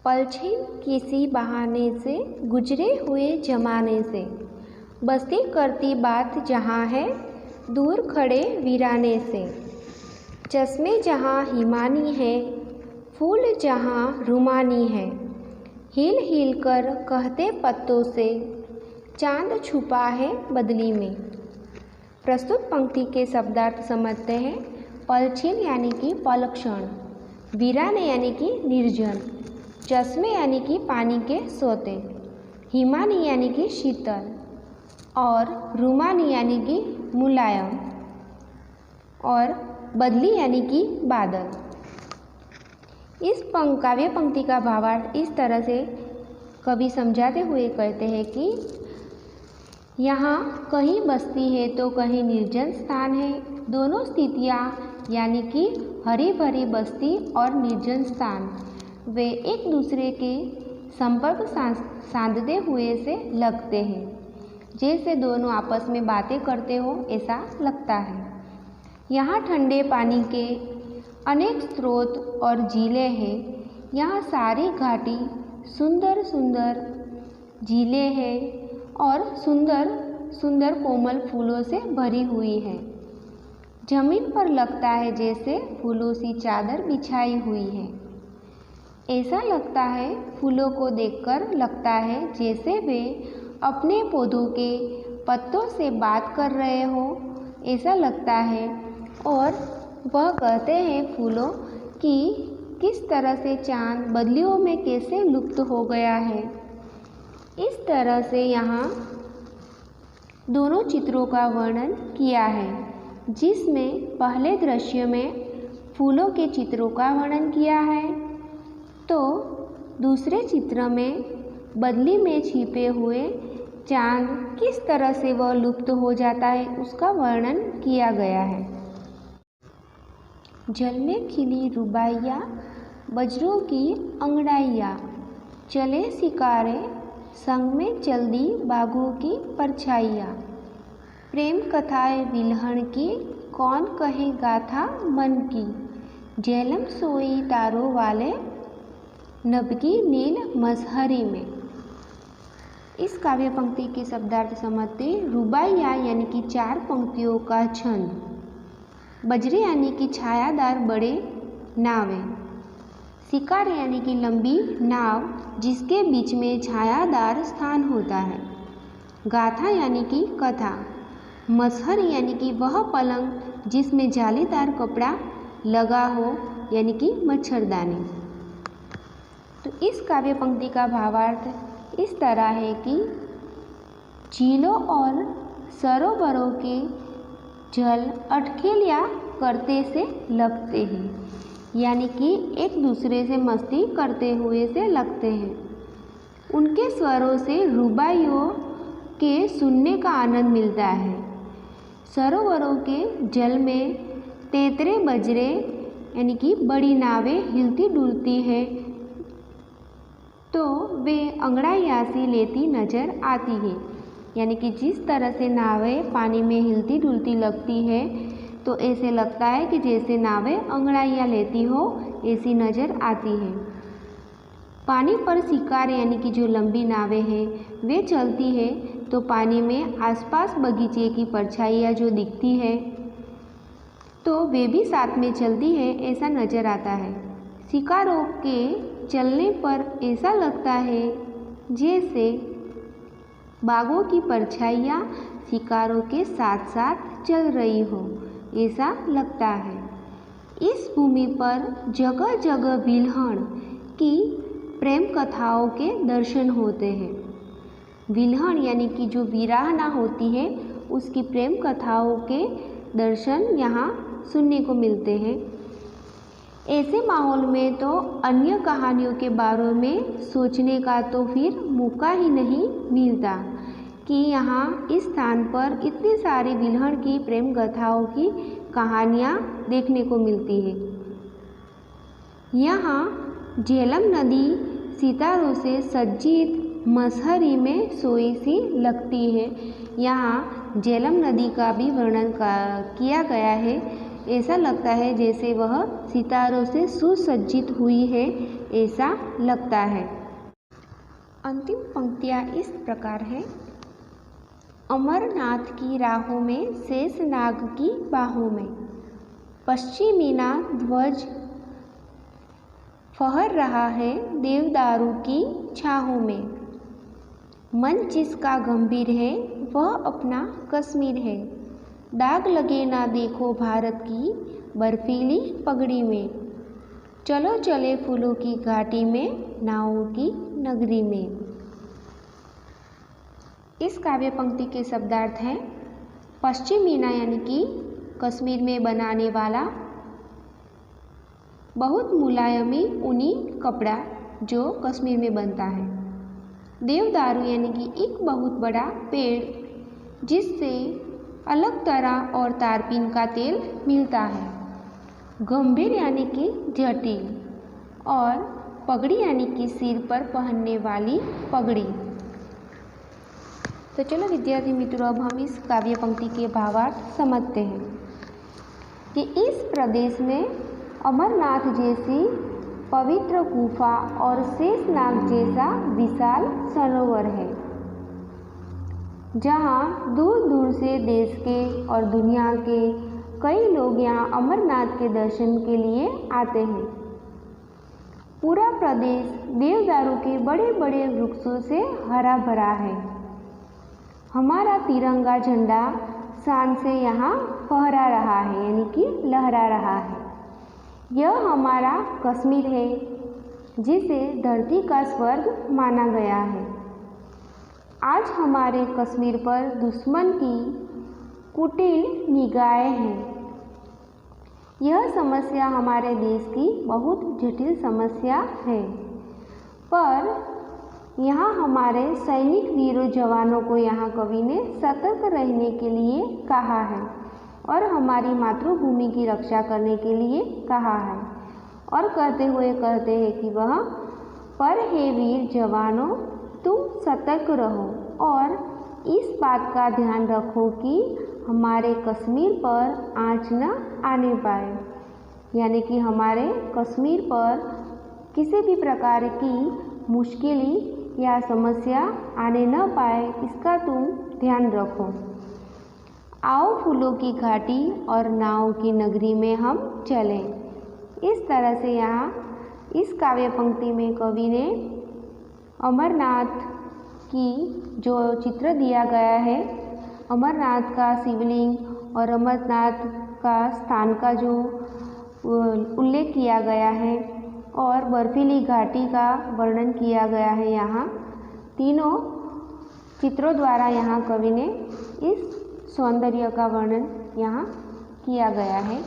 पलछिन किसी बहाने से गुजरे हुए जमाने से, बस्ती करती बात जहाँ है दूर खड़े वीराने से। चश्मे जहाँ हिमानी है, फूल जहाँ रुमानी है, हिल हिल कर कहते पत्तों से, चांद छुपा है बदली में। प्रस्तुत पंक्ति के शब्दार्थ समझते हैं। पलछिन यानी कि पलक्षण, वीराने यानी कि निर्जन, चश्मे यानी कि पानी के सोते, हिमानी यानी कि शीतल और रुमानी यानी कि मुलायम और बदली यानी कि बादल। इस काव्य पंक्ति का भावार्थ इस तरह से कवि समझाते हुए कहते हैं कि यहाँ कहीं बस्ती है तो कहीं निर्जन स्थान है। दोनों स्थितियाँ यानी कि हरी भरी बस्ती और निर्जन स्थान वे एक दूसरे के संपर्क साधते हुए से लगते हैं, जैसे दोनों आपस में बातें करते हो ऐसा लगता है। यहाँ ठंडे पानी के अनेक स्रोत और झीलें हैं। यहाँ सारी घाटी सुंदर सुंदर झीलें हैं और सुंदर सुंदर कोमल फूलों से भरी हुई है। जमीन पर लगता है जैसे फूलों सी चादर बिछाई हुई है। ऐसा लगता है, फूलों को देखकर लगता है जैसे वे अपने पौधों के पत्तों से बात कर रहे हो ऐसा लगता है। और वह कहते हैं फूलों कि किस तरह से चांद बदलियों में कैसे लुप्त हो गया है। इस तरह से यहाँ दोनों चित्रों का वर्णन किया है, जिसमें पहले दृश्य में फूलों के चित्रों का वर्णन किया है तो दूसरे चित्र में बदली में छिपे हुए चांद किस तरह से वह लुप्त हो जाता है उसका वर्णन किया गया है। जल में खिली रुबाइया, बजरों की अंगड़ाइया, चले शिकारे संग में चल दी बाघों की परछाइया। प्रेम कथाएं विलहण की, कौन कहे गाथा मन की, झेलम सोई तारों वाले, नबकी नील मजहरी में। इस काव्य पंक्ति के शब्दार्थ समझते। रुबाइया यानी कि 4 पंक्तियों का छंद, बजरे यानी कि छायादार बड़े नावें, शिकार यानी कि लंबी नाव जिसके बीच में छायादार स्थान होता है, गाथा यानी कि कथा, मजहर यानी कि वह पलंग जिसमें जालीदार कपड़ा लगा हो यानी कि मच्छरदानी। तो इस काव्य पंक्ति का भावार्थ इस तरह है कि झीलों और सरोवरों के जल अटखेलियाँ करते से लगते हैं, यानी कि एक दूसरे से मस्ती करते हुए से लगते हैं। उनके स्वरों से रुबाइयों के सुनने का आनंद मिलता है। सरोवरों के जल में तेतरे बजरे यानी कि बड़ी नावें हिलती डुलती है तो वे अंगड़ाइयाँ सी लेती नजर आती है। यानी कि जिस तरह से नावें पानी में हिलती डुलती लगती है तो ऐसे लगता है कि जैसे नावें अंगड़ाइयाँ लेती हो ऐसी नज़र आती है। पानी पर शिकार यानी कि जो लंबी नावें हैं वे चलती है तो पानी में आसपास बगीचे की परछाइयाँ जो दिखती है तो वे भी साथ में चलती है ऐसा नज़र आता है। शिकारों के चलने पर ऐसा लगता है जैसे बाघों की परछाइयाँ शिकारों के साथ साथ चल रही हो ऐसा लगता है। इस भूमि पर जगह जगह विलहण की प्रेम कथाओं के दर्शन होते हैं। विलहण यानी कि जो वीरांगना होती है उसकी प्रेम कथाओं के दर्शन यहाँ सुनने को मिलते हैं। ऐसे माहौल में तो अन्य कहानियों के बारे में सोचने का तो फिर मौका ही नहीं मिलता कि यहाँ इस स्थान पर इतनी सारी विलहण की प्रेम कथाओं की कहानियाँ देखने को मिलती है। यहाँ झेलम नदी सितारों से सज्जित मजहरी में सोई सी लगती है। यहाँ झेलम नदी का भी वर्णन किया गया है। ऐसा लगता है जैसे वह सितारों से सुसज्जित हुई है ऐसा लगता है। अंतिम पंक्तियाँ इस प्रकार हैं। अमरनाथ की राहों में शेषनाग की बाहों में, पश्चिमीना ध्वज फहर रहा है देवदारू की छाहों में। मन जिसका गंभीर है वह अपना कश्मीर है, दाग लगे ना देखो भारत की बर्फीली पगड़ी में। चलो चले फूलों की घाटी में, नावों की नगरी में। इस काव्य पंक्ति के शब्दार्थ हैं। पश्चिमीना यानी कि कश्मीर में बनाने वाला बहुत मुलायमी ऊनी कपड़ा जो कश्मीर में बनता है। देवदारू यानी कि एक बहुत बड़ा पेड़ जिससे अलग तरह और तारपीन का तेल मिलता है। गंभीर यानी कि जटिल, और पगड़ी यानी कि सिर पर पहनने वाली पगड़ी। तो चलो विद्यार्थी मित्रों, अब हम इस काव्य पंक्ति के भावार्थ समझते हैं कि इस प्रदेश में अमरनाथ जैसी पवित्र गुफा और शेषनाग जैसा विशाल सरोवर है, जहाँ दूर दूर से देश के और दुनिया के कई लोग यहाँ अमरनाथ के दर्शन के लिए आते हैं। पूरा प्रदेश देवदारू के बड़े बड़े वृक्षों से हरा भरा है। हमारा तिरंगा झंडा शान से यहाँ फहरा रहा है, यानी कि लहरा रहा है। यह हमारा कश्मीर है जिसे धरती का स्वर्ग माना गया है। आज हमारे कश्मीर पर दुश्मन की कुटिल निगाहें हैं। यह समस्या हमारे देश की बहुत जटिल समस्या है, पर यहाँ हमारे सैनिक वीरों जवानों को यहाँ कवि ने सतर्क रहने के लिए कहा है और हमारी मातृभूमि की रक्षा करने के लिए कहा है। और कहते हुए कहते हैं कि वह पर हे वीर जवानों, तुम सतर्क रहो और इस बात का ध्यान रखो कि हमारे कश्मीर पर आँच न आने पाए, यानी कि हमारे कश्मीर पर किसी भी प्रकार की मुश्किल या समस्या आने न पाए, इसका तुम ध्यान रखो। आओ फूलों की घाटी और नाव की नगरी में हम चलें। इस तरह से यहाँ इस काव्य पंक्ति में कवि ने अमरनाथ की जो चित्र दिया गया है, अमरनाथ का शिवलिंग और अमरनाथ का स्थान का जो उल्लेख किया गया है और बर्फीली घाटी का वर्णन किया गया है, यहाँ तीनों चित्रों द्वारा यहाँ कवि ने इस सौंदर्य का वर्णन यहाँ किया गया है।